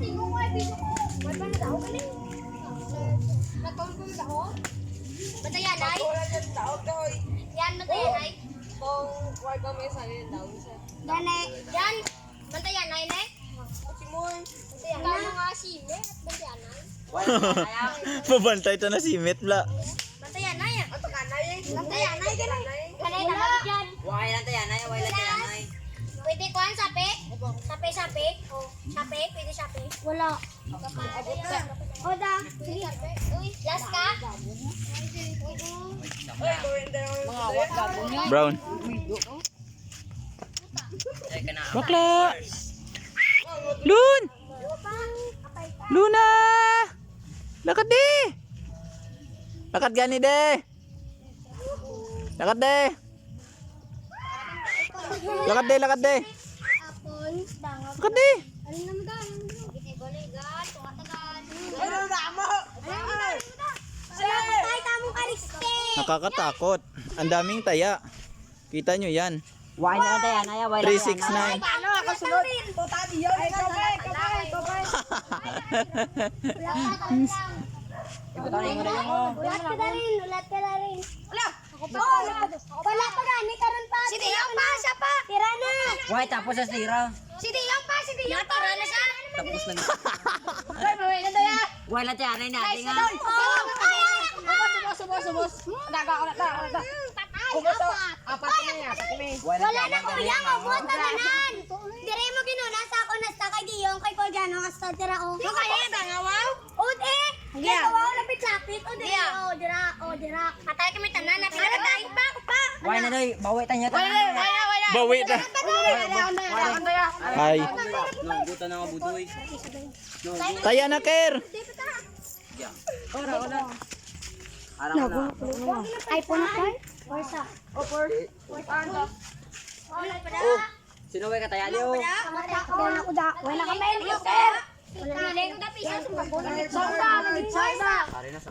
tingko ko ay piso ko. Wala na daw ka rin. Nagkawin ko yung daon. Matayanay? Wala dyan tao doy. Yan, matayanay. Kung wag kami sa rin daw siya. Yan eh. Yan. Matayanay ne? Si Moy. Matayanay. Kano nga sime at matayanay. Pabantay to na si Metla. Matayanay ah. Ato kanay eh. Matayanay ka na. Kanay na ba dyan? Wala lang tayanay, wala lang tayanay. Pwede kuhan sape? Sape? Oh, sape? Pwede sape? Wala. O da. Sige. Last ka? Ay, gawin daw. Mga awat gagawin. Brown. Bakla. Lun! Luna! Lakad de! Lakad gani de! Lakad de! Lakad de, lakad de! Apon. Lakad de! Ano naman ka? Ginigolegan. Tungatagan. Ano na mo? Patay tamong kariste. Nakakatakot. Ang daming taya. Kita nyo yan. Wala lang tayanay, wala 369. Paano ako sunod? Totally yun. Ay, kabay. Ulat ka na rin. Wala. Wala pa gani karon pa. Si Diyong pa, siya pa. Tira na. Wala tapos sa sira. Si Diyong pa. Tira na siya. Tapos lang. Ay, mawin na tayo. Wala tayanay natin nga. Subos. Daga ulit na. Apat na yan. Wala na kuya, mabuhat na nanan. Dire mo ginuna sa ako na sa kay Diyong kay Cordano hasta tira o. Yung kaya bangawaw? Od eh. Kaya kawaw lapit-lapit. O dira. Patay kami tanan na pila tayo pa. Wala na doy, bawi tayo tayo. Bawi na. Ay. Nanggutan na nga budoy. Taya na, Ker. Arang na. iPhone ka? Forza. Oh, sino ba ka taya niyo? Wala ka mail. Wala ka mail. Wala ka mail.